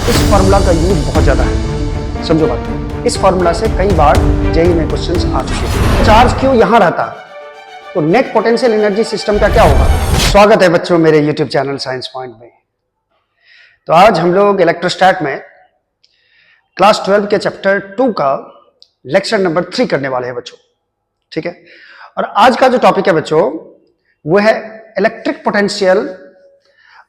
इस फॉर्मूला का यूज बहुत ज्यादा है, समझो बात। इस फॉर्मूला से कई बार जेईई में क्वेश्चंस आ चुके हैं। चार्ज क्यों यहां रहता तो नेट पोटेंशियल एनर्जी सिस्टम का क्या होगा। स्वागत है बच्चों मेरे यूट्यूब चैनल साइंस पॉइंट में। तो आज हम लोग इलेक्ट्रोस्टैट में क्लास 12 के चैप्टर 2 का लेक्चर नंबर 3 करने वाले हैं बच्चों, ठीक है। और आज का जो टॉपिक है बच्चों वो है electric potential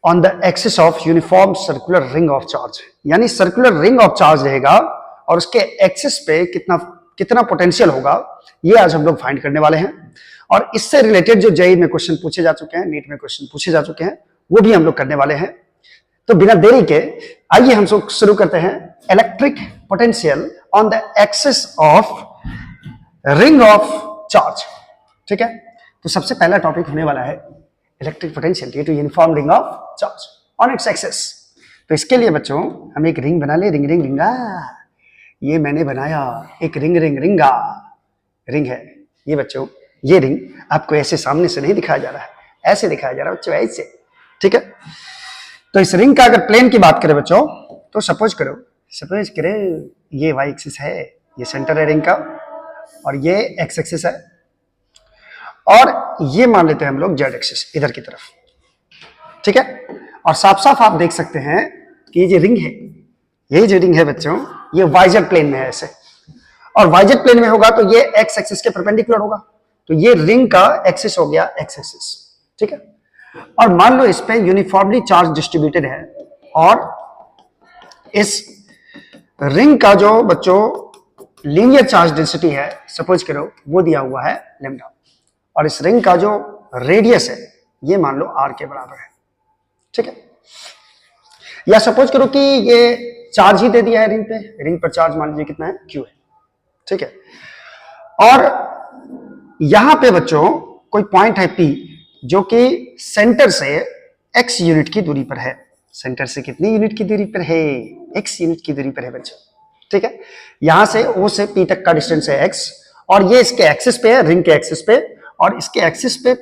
on the axis of uniform circular ring of charge. यानी सर्कुलर रिंग ऑफ चार्ज रहेगा और उसके एक्सिस पे कितना पोटेंशियल होगा, ये आज हम लोग फाइंड करने वाले हैं। और इससे रिलेटेड जो जेईई में क्वेश्चन पूछे जा चुके हैं, नीट में क्वेश्चन पूछे जा चुके हैं, वो भी हम लोग करने वाले हैं। तो बिना देरी के आइए हम शुरू करते हैं electric potential on the axis of ring of charge, ठीक है। तो सबसे पहला टॉपिक होने वाला है electric potential due to uniform ring of charge on its axis. तो इसके लिए बच्चों हम एक रिंग बना ले, रिंग रिंग रिंगा। ये मैंने बनाया एक रिंग रिंग रिंगा, रिंग है ये बच्चों। ये रिंग आपको ऐसे सामने से नहीं दिखाया जा रहा है, ऐसे दिखाया जा रहा है बच्चों, ऐसे, ठीक है। तो इस रिंग का अगर प्लेन की बात करें बच्चों तो सपोज करें ये वाई एक्सिस है, ये सेंटर है रिंग का, और ये एक्स एक्सिस है, और ये मान लेते हैं हम लोग जेड एक्सिस इधर की तरफ, ठीक है। और साफ साफ आप देख सकते हैं कि ये जो रिंग है, ये जो रिंग है बच्चों, ये वाईजेड प्लेन में है ऐसे, और वाईजेड प्लेन में होगा तो ये एक्स एक्सिस के परपेंडिकुलर होगा। तो ये रिंग का एक्सिस हो गया एक्स एक्सिस, ठीक है। और मान लो इस पे यूनिफॉर्मली चार्ज डिस्ट्रीब्यूटेड है, और इस रिंग का जो बच्चों लीनियर चार्ज डेंसिटी है सपोज करो वो दिया हुआ है लैम्डा, और इस रिंग का जो रेडियस है ये मान लो आर के बराबर है, ठीक है। या सपोज करो कि ये चार्ज ही दे दिया है रिंग पे, रिंग पर चार्ज मान लीजिए कितना है, क्यू है, ठीक है। और यहां पे बच्चों कोई पॉइंट है पी जो कि सेंटर से एक्स यूनिट की दूरी पर है। सेंटर से कितनी यूनिट की दूरी पर है, एक्स यूनिट की दूरी पर है बच्चों, ठीक है। यहां से ओ से पी तक का डिस्टेंस है एक्स, और ये इसके एक्सिस पे है, रिंग के एक्सिस पे, और इसके एक्सिस पे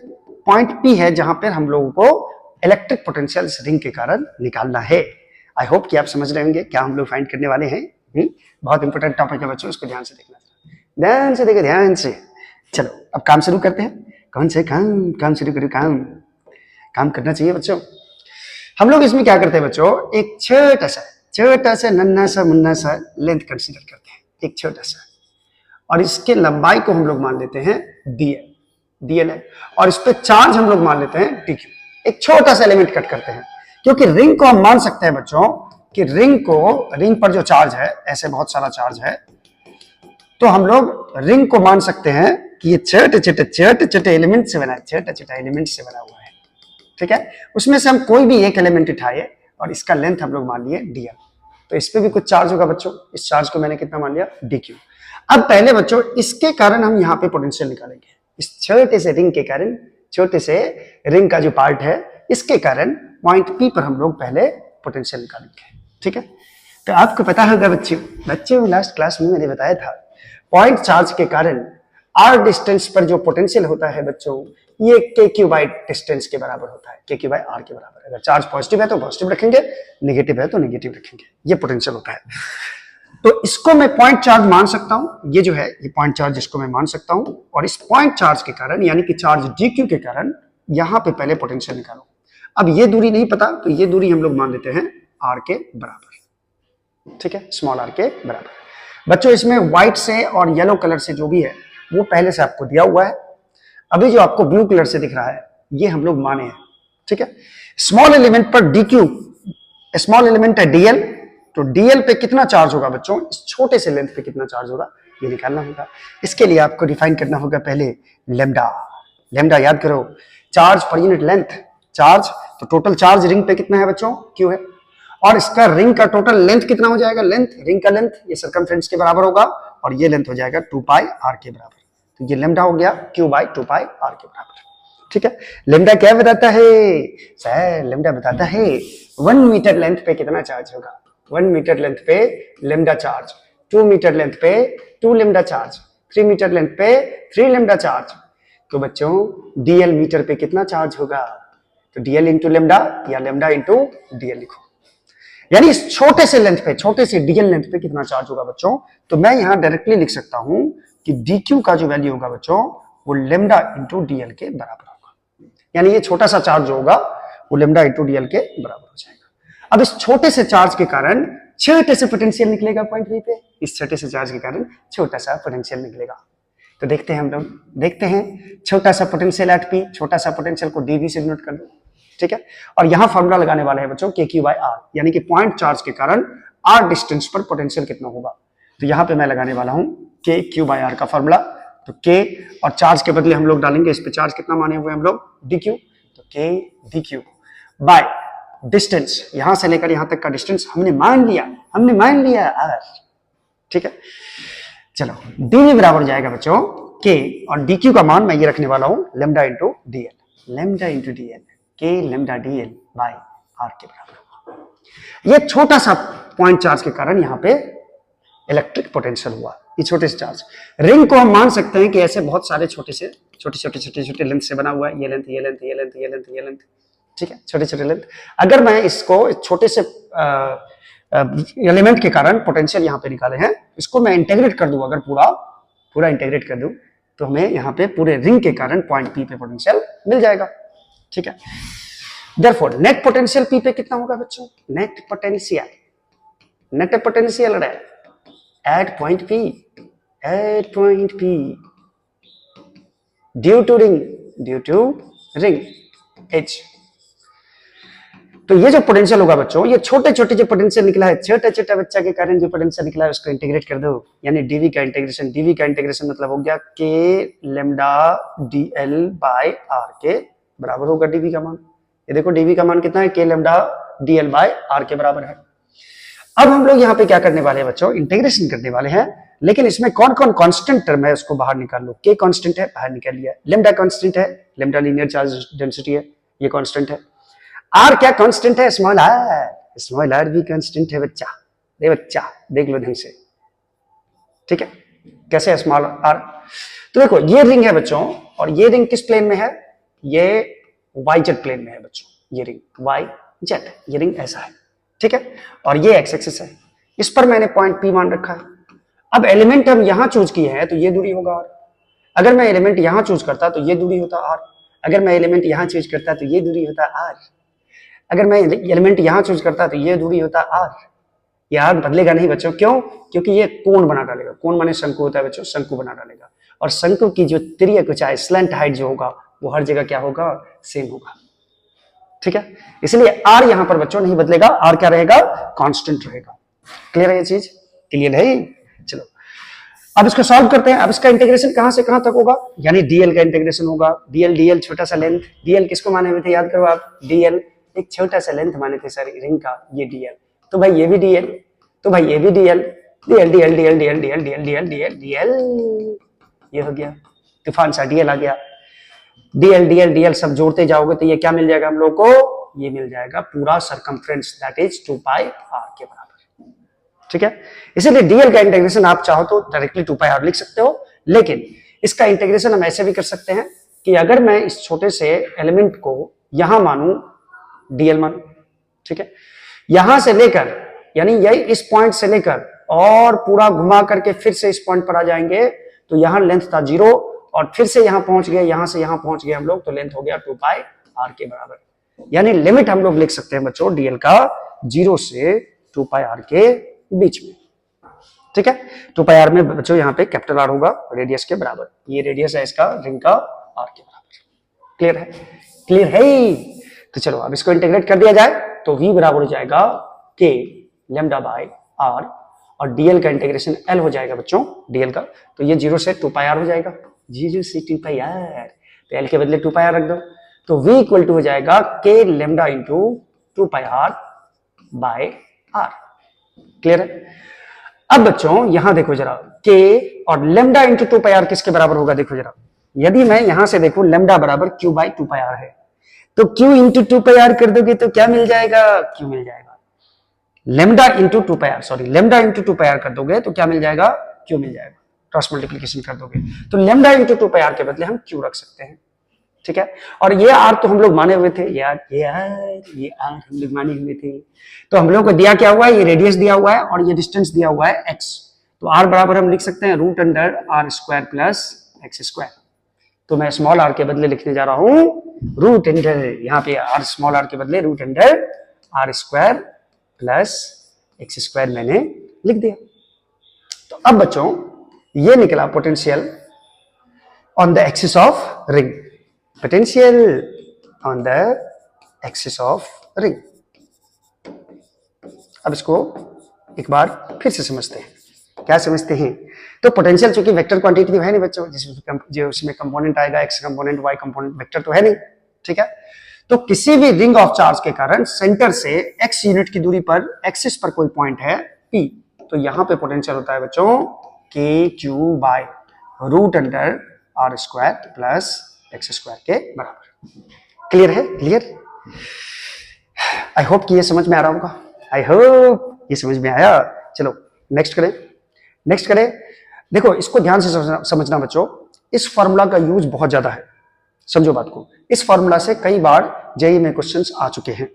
पॉइंट पी है जहां पर हम लोगों को इलेक्ट्रिक पोटेंशियल इस रिंग के कारण निकालना है। आई होप कि आप समझ रहे होंगे क्या हम लोग फाइंड करने वाले हैं। बहुत इंपॉर्टेंट टॉपिक है बच्चों, इसको ध्यान से देखना, ध्यान से देखो, ध्यान से। चलो अब काम शुरू करते हैं। कौन से काम शुरू करूं, काम करना चाहिए बच्चों। हम लोग इसमें क्या करते हैं बच्चों, एक छोटा सा नन्हा सा मुन्ना सा लेंथ कंसीडर करते हैं, एक छोटा सा, और इसके लंबाई को हम लोग मान लेते हैं डीएल है, और इस पे चार्ज हम लोग मान लेते हैं डीक्यू। एक छोटा सा एलिमेंट कट करते हैं, क्योंकि रिंग को हम मान सकते हैं बच्चों कि रिंग पर जो चार्ज है, ऐसे बहुत सारा चार्ज है, तो हम लोग रिंग को मान सकते हैं कि ये छोटे एलिमेंट से बना है, छोटा एलिमेंट से बना हुआ है, ठीक है। उसमें से हम कोई भी एक एलिमेंट उठाए और इसका लेंथ हम लोग मान लिए डीएल। तो इस पे भी कुछ चार्ज होगा बच्चों, इस चार्ज को मैंने कितना मान लिया, डीक्यू। अब पहले बच्चों इसके कारण हम यहाँ पे पोटेंशियल निकालेंगे, इस छोटे से रिंग के कारण, छोटे से रिंग का जो पार्ट है इसके कारण पॉइंट पी पर हम लोग पहले पोटेंशियल निकालेंगे, ठीक है। तो आपको पता होगा बच्चों लास्ट क्लास में मैंने बताया था, पॉइंट चार्ज के कारण आर डिस्टेंस पर जो पोटेंशियल होता है बच्चों, ये के क्यू बाई डिस्टेंस के बराबर होता है, के क्यू बाई आर के बराबर। अगर चार्ज पॉजिटिव है तो पॉजिटिव रखेंगे, नेगेटिव है तो नेगेटिव रखेंगे, ये पोटेंशियल होता है। तो इसको मैं पॉइंट चार्ज मान सकता हूं, ये जो है ये पॉइंट चार्ज, इसको मैं मान सकता हूं, और इस पॉइंट चार्ज के कारण यानी कि चार्ज डीक्यू के कारण यहां पे पहले पोटेंशियल निकालो। अब ये दूरी नहीं पता तो ये दूरी हम लोग मान लेते हैं आर के बराबर, ठीक है, स्मॉल आर के बराबर। बच्चों इसमें व्हाइट से और येलो कलर से जो भी है वो पहले से आपको दिया हुआ है, अभी जो आपको ब्लू कलर से दिख रहा है ये हम लोग माने हैं, ठीक है। स्मॉल एलिमेंट पर डीक्यू, स्मॉल एलिमेंट है डीएल, तो डीएल पे कितना चार्ज होगा बच्चों, इस छोटे से लेंथ पे कितना चार्ज होगा ये निकालना होगा। इसके लिए आपको डिफाइन करना होगा पहले लेम्डा याद करो, charge per unit length, charge तो टोटल चार्ज रिंग पे कितना है बच्चों, क्यू है, और इसका रिंग का टोटल लेंथ कितना हो जाएगा, रिंग का लेंथ ये सरकमफ्रेंस के बराबर होगा, और ये लेंथ हो जाएगा 2 पाई आर के बराबर। तो ये लेम्डा हो गया क्यू बाई 2 पाई आर के बराबर, ठीक है। लेम्डा क्या बताता है सर, लेम्डा बताता है 1 मीटर लेंथ पे कितना चार्ज होगा, 1 मीटर लेंथ पे लेम्डा चार्ज, 2 मीटर लेंथ पे 2 लेम्डा चार्ज, 3 मीटर लेंथ पे 3 लेम्डा चार्ज। तो बच्चों डीएल मीटर पे कितना चार्ज होगा, तो डीएल इंटू लेम्डा या लेम्डा इंटू डीएल लिखो। यानी इस छोटे से लेंथ पे, छोटे से डीएल लेंथ पे कितना चार्ज होगा बच्चों, तो मैं यहां डायरेक्टली लिख सकता हूं कि dq का जो वैल्यू होगा बच्चों वो लेमडा इंटू डीएल के बराबर होगा। यानी ये छोटा सा चार्ज जो होगा वो लेमडा इंटू डीएल के बराबर हो जाएगा। अब इस छोटे से चार्ज के कारण छोटे से पोटेंशियल निकलेगा पॉइंट बी पे, इस छोटे से चार्ज के कारण छोटा सा पोटेंशियल निकलेगा। तो देखते हैं हम लोग, देखते हैं छोटा सा पोटेंशियल एट पी, छोटा सा पोटेंशियल को डीवी से डिनोट कर दो, ठीक है। और यहां फॉर्मूला लगाने वाले हैं बच्चों के क्यू बाय आर, यानी कि पॉइंट चार्ज के कारण आर डिस्टेंस पर पोटेंशियल कितना होगा। तो यहां पे मैं लगाने वाला हूं के क्यू बाय आर का फॉर्मूला। तो के और चार्ज के बदले हम लोग डालेंगे इस पे चार्ज कितना माने हुए हम लोग डी क्यू, तो के डी क्यू बाय डिस्टेंस, यहां से लेकर यहां तक का डिस्टेंस हमने मान लिया आर, ठीक है। चलो डीवी बराबर जाएगा बच्चों के, और डीक्यू का मान मैं ये रखने वाला हूं lambda into DL, lambda into DL के लेमडा डीएल बाय आर के बराबर। ये छोटा सा पॉइंट चार्ज के कारण यहां पे इलेक्ट्रिक पोटेंशियल हुआ, ये छोटे से चार्ज। रिंग को हम मान सकते हैं कि ऐसे बहुत सारे छोटे लेंथ से बना हुआ है, ये लेंथ, ये लेंथ, ये लेंथ, ये लेंथ, ये लेंथ, ठीक है, छोटे छोटे लेंथ। अगर मैं इसको छोटे से एलिमेंट के कारण पोटेंशियल यहाँ पे निकाले हैं, इसको मैं इंटीग्रेट कर दूं, अगर पूरा इंटीग्रेट कर दूं तो हमें यहाँ पे पूरे रिंग के कारण पॉइंट पी पे पोटेंशियल मिल जाएगा, ठीक है। देयरफॉर नेट पोटेंशियल पी पे कितना होगा बच्चों, net potential at point P due to ring H. तो ये जो पोटेंशियल होगा बच्चों, ये छोटे छोटे जो पोटेंशियल निकला है, छोटा छोटा बच्चा के कारण जो पोटेंशियल निकला है उसको इंटीग्रेट कर दो, यानी डीवी का इंटीग्रेशन मतलब हो गया के लेमडा डीएल बाय आर के बराबर होगा डीवी का मान। ये देखो डीवी का मान कितना है, के लेमडा डीएल बाय आर के बराबर है। अब हम लोग यहाँ पे क्या करने वाले हैं बच्चों, इंटीग्रेशन करने वाले हैं, लेकिन इसमें कौन कौन कांस्टेंट टर्म है उसको बाहर निकाल लो। के कांस्टेंट है, बाहर निकाल लिया। लेमडा कांस्टेंट है, लेमडा लीनियर चार्ज डेंसिटी है, ये कांस्टेंट है। आर क्या कांस्टेंट है, स्मॉल आर भी कांस्टेंट है बच्चा, देख लो ढंग से, ठीक है। कैसे है स्मॉल आर, तो देखो ये रिंग है बच्चों, और ये रिंग किस प्लेन में है, ये वाई जेड प्लेन में है बच्चों, ये रिंग वाई जेड, ये रिंग ऐसा है, ठीक है। और ये एक्स एक्सिस है, इस पर मैंने पॉइंट पी मान रखा है। अब एलिमेंट हम यहां चूज किए हैं तो ये दूरी होगा आर। अगर मैं एलिमेंट यहां चूज करता तो ये दूरी होता आर, अगर मैं एलिमेंट यहां चूज करता तो ये दूरी होता आर, अगर मैं एलिमेंट यहां चूज करता तो ये दूरी होता आर। ये आर बदलेगा नहीं बच्चों, क्यों, क्योंकि ये कोण बना डालेगा, कोण माने शंकु होता है बच्चों, शंकु बना डालेगा, और शंकु की जो तिर्यक ऊंचाई स्लैंट हाइट जो होगा वो हर जगह क्या होगा, सेम होगा, ठीक है। इसलिए आर यहां पर बच्चों नहीं बदलेगा, आर क्या रहेगा, कांस्टेंट रहेगा। क्लियर है ये चीज, क्लियर है। चलो अब इसको सॉल्व करते हैं। अब इसका इंटीग्रेशन कहां से कहां तक होगा, यानी डीएल का इंटीग्रेशन होगा। डीएल छोटा सा लेंथ, डीएल किसको माने हुए थे याद करो आप, डीएल एक छोटा सा लेंथ माने थे सर रिंग का, ये डीएल, तो भाई ये भी डीएल, तो भाई ये भी डीएल, डीएल, ये हो गया तूफान सा डीएल आ गया। डीएल सब जोड़ते जाओगे तो ये क्या मिल जाएगा हम लोग को, ये मिल जाएगा पूरा circumference, that is 2 pi R के बराबर, ठीक है। इसीलिए डीएल का इंटीग्रेशन आप चाहो तो डायरेक्टली 2 पाई आर लिख सकते हो, लेकिन इसका इंटीग्रेशन हम ऐसे भी कर सकते हैं कि अगर मैं इस छोटे से एलिमेंट को यहां मानूं डीएल मानूं, ठीक है, यहां से लेकर यानी यही इस पॉइंट से लेकर और पूरा घुमा करके फिर से इस पॉइंट पर आ जाएंगे, तो यहां लेंथ था 0 और फिर से यहां पहुंच गए, यहां से यहां पहुंच गए हम लोग, तो लेंथ हो गया 2 पाई आर के बराबर। यानी लिमिट हम लोग लिख सकते हैं बच्चों डीएल का 0 से 2 पाई आर के बीच में, ठीक है। 2 पाई आर में बच्चों यहाँ पे कैपिटल आर होगा रेडियस के बराबर, ये रेडियस है इसका रिंग का आर के बराबर। क्लियर है, क्लियर है। तो चलो अब इसको इंटीग्रेट कर दिया जाए तो v बराबर हो जाएगा के लेमडा बाय आर, और डीएल का इंटीग्रेशन एल हो जाएगा बच्चों डीएल का, तो ये 0 से 2 पाई आर हो जाएगा, 0 से 2 पाई आर, तो एल के बदले 2 पाई आर रख दो, तो v इक्वल टू हो जाएगा K lambda into 2 pi R by R. Clear है। अब बच्चों यहां देखो जरा, के और लेमडा इंटू 2 पाई आर किसके बराबर होगा, देखो जरा, यदि मैं यहां से देखूं लेमडा बराबर क्यू बाई 2 पाई आर है, तो Q इंटू 2 पाई आर कर दोगे तो क्या मिल जाएगा, Q मिल जाएगा। Lambda into 2 pi R, sorry lambda into 2 pi R कर दोगे तो क्या मिल जाएगा, Q मिल जाएगा। क्रॉस मल्टीप्लिकेशन कर दोगे तो लेमडा इंटू 2 पाई आर के बदले हम Q रख सकते हैं, ठीक है। और ये आर तो हम लोग माने हुए थे, ये आर हम लोग माने हुए थे। तो हम लोग को दिया क्या हुआ है, ये रेडियस दिया हुआ है और ये डिस्टेंस दिया हुआ है एक्स। तो आर बराबर हम लिख सकते हैं root under are square plus x square. तो मैं स्मॉल आर के बदले लिखने जा रहा हूं रूट अंडर, यहाँ पे आर स्मॉल आर के बदले root under are square plus x square मैंने लिख दिया। तो अब बच्चों ये निकला potential on the axis of ring, potential on the axis of ring. अब इसको एक बार फिर से समझते हैं, क्या समझते हैं। तो पोटेंशियल चूंकि वेक्टर क्वांटिटी तो है नहीं बच्चों, जो उसमें कंपोनेंट आएगा X component Y component, vector तो है नहीं, ठीक है। तो किसी भी रिंग ऑफ चार्ज के कारण सेंटर से एक्स यूनिट की दूरी पर एक्सिस पर कोई पॉइंट है पी, तो यहां पे पोटेंशियल होता है बच्चों के Q by root under are square plus x square के बराबर। क्लियर है, क्लियर। आई होप कि ये समझ में आ रहा होगा, आई होप ये समझ में आया। चलो नेक्स्ट करें, नेक्स्ट करें। देखो इसको ध्यान से समझना बच्चों, इस फॉर्मूला का यूज बहुत ज्यादा है, समझो बात को। इस फॉर्मूला से कई बार जेई में क्वेश्चंस आ चुके हैं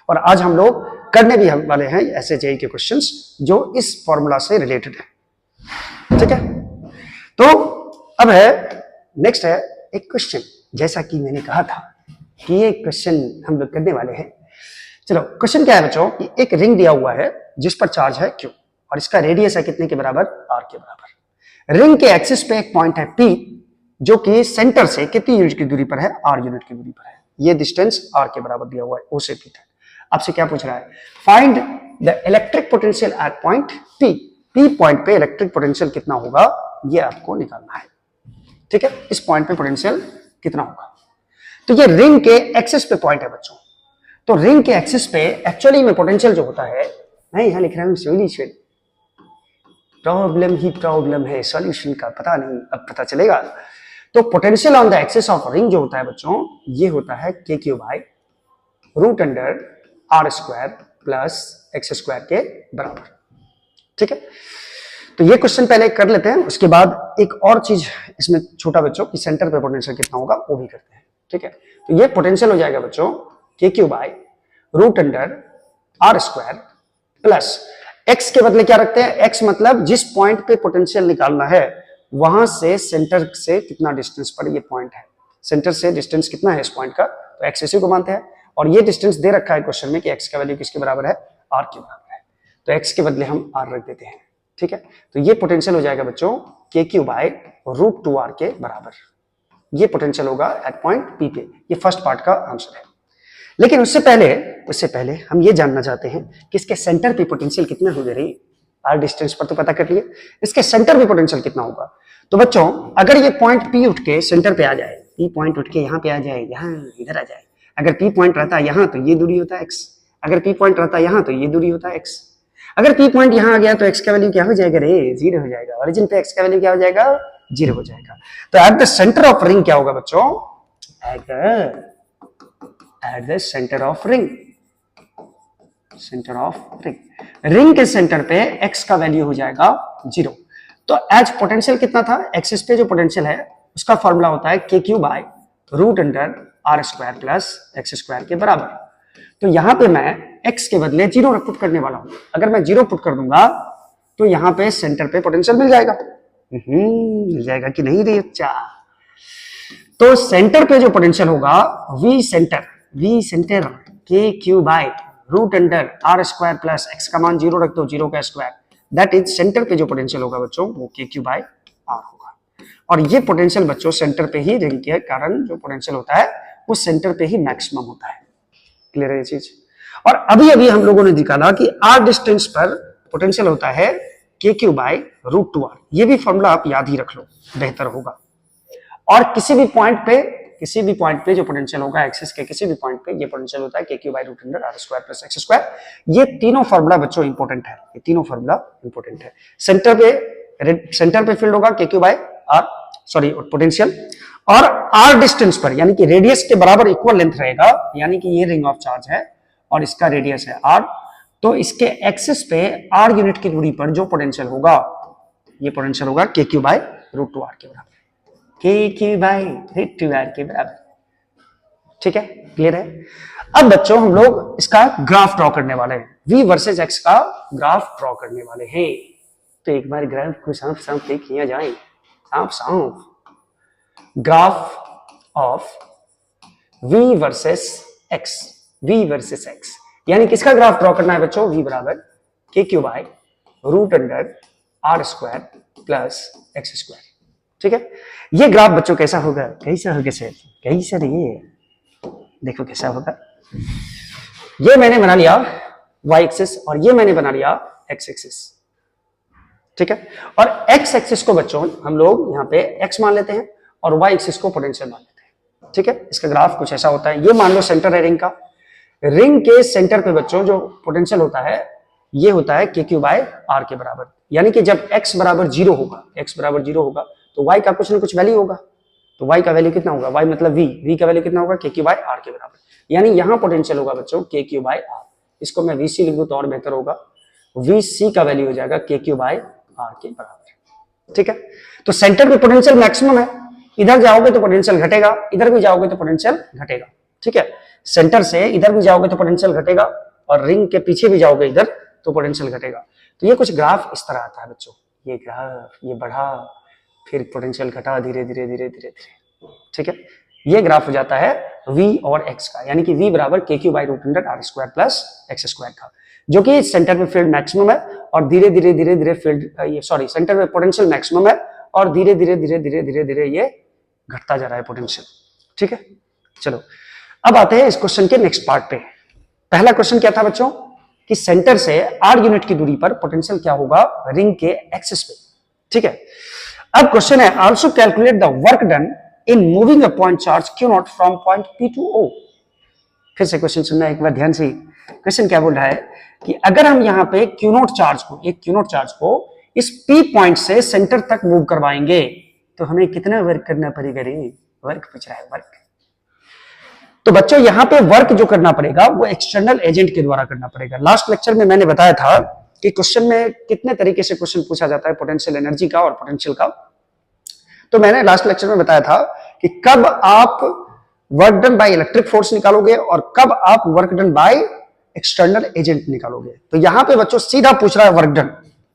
और आज हम लोग करने भी वाले हैं ऐसे जेई के क्वेश्चंस जो इस फॉर्मूला से रिलेटेड है, ठीक है। तो अब है नेक्स्ट है एक क्वेश्चन, जैसा कि मैंने कहा था कि ये क्वेश्चन हम लोग करने वाले हैं। चलो क्वेश्चन क्या है बच्चों कि एक रिंग दिया हुआ है जिस पर चार्ज है क्यू और इसका रेडियस है कितने के बराबर, आर के बराबर। रिंग के एक्सिस पे एक पॉइंट है पी जो कि सेंटर से कितनी यूनिट की दूरी पर है, आर यूनिट की दूरी पर है। ये डिस्टेंस आर के बराबर दिया हुआ है, ओ से पी तक। आपसे क्या पूछ रहा है, find the electric potential at point P. P point पे इलेक्ट्रिक पोटेंशियल कितना होगा ये आपको निकालना है, ठीक है। इस पॉइंट पे पोटेंशियल कितना होगा। तो ये रिंग के एक्सिस पे पॉइंट है बच्चों। तो रिंग के एक्सिस पे एक्चुअली में पोटेंशियल जो होता है, मैं यहां लिख रहा हूं सॉल्यूशन, प्रॉब्लम ही प्रॉब्लम है, सॉल्यूशन का पता नहीं, अब पता चलेगा। तो potential on the axis of ring जो होता है बच्चों, ये होता है के Q by root under are square plus x square के बराबर, ठीक है। तो ये क्वेश्चन पहले कर लेते हैं, उसके बाद एक और चीज इसमें छोटा बच्चों कि सेंटर पे पोटेंशियल कितना होगा वो भी करते हैं, ठीक है। तो ये पोटेंशियल हो जाएगा बच्चों के Q by root under are square plus x के बदले क्या रखते हैं, एक्स मतलब जिस पॉइंट पे पोटेंशियल निकालना है वहां से सेंटर से कितना डिस्टेंस पर ये पॉइंट है, सेंटर से डिस्टेंस कितना है इस पॉइंट का, तो एक्स इसी को मानते हैं। और ये डिस्टेंस दे रखा है क्वेश्चन में कि एक्स का वैल्यू किसके बराबर है, आर के बराबर है, तो एक्स के बदले हम आर रख देते हैं, ठीक है। तो ये पोटेंशियल हो जाएगा बच्चों के Q by root two are के बराबर। ये पोटेंशियल होगा एट पॉइंट पी पे। ये फर्स्ट पार्ट का आंसर है। लेकिन उससे पहले हम ये जानना चाहते हैं कि इसके सेंटर पे पोटेंशियल कितना हो रही, आर डिस्टेंस पर तो पता कर लिए, इसके सेंटर पे पोटेंशियल कितना होगा। तो बच्चों अगर ये पॉइंट पी उठ के सेंटर पे आ जाए, पी पॉइंट उठ के यहाँ पे आ जाए, यहाँ इधर आ जाए, अगर पी पॉइंट रहता है यहाँ तो ये दूरी होता है एक्स, अगर पी पॉइंट रहता है यहाँ तो ये दूरी होता है एक्स। अगर पी पॉइंट यहाँ आ गया तो एक्स का वैल्यू क्या हो जाएगा रे, जीरो हो जाएगा। ओरिजिन पे एक्स का वैल्यू क्या हो जाएगा, जीरो हो जाएगा। तो at the centre of ring क्या होगा बच्चों, at the centre of ring, centre of ring, ring के सेंटर पे एक्स का वैल्यू हो जाएगा जीरो। तो एज पोटेंशियल कितना था, एक्सिस पे जो पोटेंशियल है उसका फॉर्मूला होता है के Q by root under are square plus x square के बराबर। तो यहां पे मैं एक्स के बदले जीरो पुट करने वाला हूं। अगर मैं जीरो पुट कर दूंगा तो यहां पे सेंटर पे पोटेंशियल मिल जाएगा, मिल जाएगा कि नहीं रे बच्चा। तो सेंटर पे जो पोटेंशियल होगा V center k Q by root under are square plus x का मान जीरो रख दो, जीरो का स्क्वायर, दैट इज सेंटर पे जो पोटेंशियल होगा बच्चों वो के क्यू बाय आर होगा। और ये पोटेंशियल बच्चों सेंटर पे ही, रिंग के कारण जो पोटेंशियल होता है वो सेंटर पे ही मैक्सिमम होता है। क्लियर है ये चीज। और अभी अभी हम लोगों ने निकाला कि आर डिस्टेंस पर पोटेंशियल होता है के Q by root two r. ये भी फॉर्मूला आप याद ही रख लो, बेहतर होगा। और किसी भी पॉइंट पे जो पोटेंशियल होगा एक्सिस के किसी भी पॉइंट पे ये पोटेंशियल होता है के Q by root under are square plus x square. ये तीनों फॉर्मूला बच्चों इंपॉर्टेंट है, ये तीनों फॉर्मूला इंपॉर्टेंट है। सेंटर पे फील्ड होगा k Q by r, sorry potential, और आर डिस्टेंस पर यानी कि रेडियस के बराबर इक्वल लेंथ रहेगा, यानी कि ये रिंग ऑफ चार्ज है और इसका रेडियस है आर। तो इसके एक्सिस पे आर यूनिट की दूरी पर जो पोटेंशियल होगा ये पोटेंशियल होगा k Q by root two are के बराबर, k Q by root two are के बराबर। ठीक है, क्लियर है। अब बच्चों हम लोग इसका ग्राफ ड्रॉ करने वाले हैं, v वर्सेस x का ग्राफ ड्रॉ करने वाले हैं। तो एक बार ग्राफ को साफ साफ देख लिया जाए, साफ साफ graph of v versus x, v versus x यानी किसका ग्राफ ड्रॉ करना है बच्चों, v बराबर k Q by root under are square plus x square. ठीक है, ये ग्राफ बच्चों कैसा होगा, कैसा होगा सर, कैसा ये देखो कैसा होगा। ये मैंने बना लिया y एक्सिस और ये मैंने बना लिया x एक्सिस। ठीक है, और x एक्सिस को बच्चों हम लोग यहाँ पे x मान लेते हैं और y एक्सिस को पोटेंशियल मान लेते हैं। ठीक है, इसका ग्राफ कुछ ऐसा होता है। ये मान लो सेंटर है रिंग का, रिंग के सेंटर पे बच्चों जो पोटेंशियल होता है ये होता है के क्यू बाय आर के बराबर। यानी कि जब x बराबर 0 होगा, x बराबर 0 होगा तो y का कुछ ना कुछ वैल्यू होगा। तो y का वैल्यू कितना होगा, y मतलब v का वैल्यू कितना होगा, के क्यू बाय आर के बराबर। यानी यहां पोटेंशियल होगा बच्चों के क्यू बाय आर, इसको मैं vc लिख दूं तो और बेहतर होगा, vc का वैल्यू हो जाएगा के क्यू बाय आर के बराबर। ठीक है, तो सेंटर पे पोटेंशियल मैक्सिमम है, इधर जाओगे तो पोटेंशियल घटेगा, इधर भी जाओगे तो पोटेंशियल घटेगा। ठीक है, सेंटर से इधर भी जाओगे तो पोटेंशियल घटेगा और रिंग के पीछे भी जाओगे इधर तो पोटेंशियल घटेगा। तो ये कुछ ग्राफ इस तरह आता है बच्चों, ये ग्राफ ये बढ़ा फिर पोटेंशियल घटा धीरे धीरे धीरे धीरे धीरे। ठीक है, ये ग्राफ हो जाता है v और x का, यानी कि v बराबर k q by root under are square plus x square का, जो कि सेंटर में फील्ड मैक्सिमम है और धीरे धीरे धीरे धीरे फील्ड सॉरी सेंटर में पोटेंशियल मैक्सिमम है और धीरे धीरे धीरे धीरे धीरे धीरे ये घटता जा रहा है पोटेंशियल। ठीक है, चलो अब आते हैं इस क्वेश्चन के नेक्स्ट पार्ट पे। पहला क्वेश्चन क्या था बच्चों कि सेंटर से r यूनिट की दूरी पर पोटेंशियल क्या होगा रिंग के एक्सिस पे। ठीक है, अब क्वेश्चन है also calculate the work done in moving a point charge q naught from point p to o. फिर से क्वेश्चन सुनना एक बार ध्यान से। क्वेश्चन क्या बोल रहा है कि अगर हम यहाँ पे क्यू नॉट चार्ज को, एक क्यू नॉट चार्ज को इस पी पॉइंट से सेंटर तक मूव करवाएंगे तो हमें कितना वर्क करना पड़ेगा रे, वर्क पूछ रहा है वर्क। तो बच्चों यहाँ पे वर्क जो करना पड़ेगा वो एक्सटर्नल एजेंट के द्वारा करना पड़ेगा। लास्ट लेक्चर में मैंने बताया था कि क्वेश्चन में कितने तरीके से क्वेश्चन पूछा जाता है पोटेंशियल एनर्जी का और पोटेंशियल का। तो मैंने लास्ट लेक्चर में बताया था कि कब आप work done by electric force निकालोगे और कब आप work done by external agent निकालोगे। तो यहाँ पे बच्चों सीधा पूछ रहा है वर्क डन,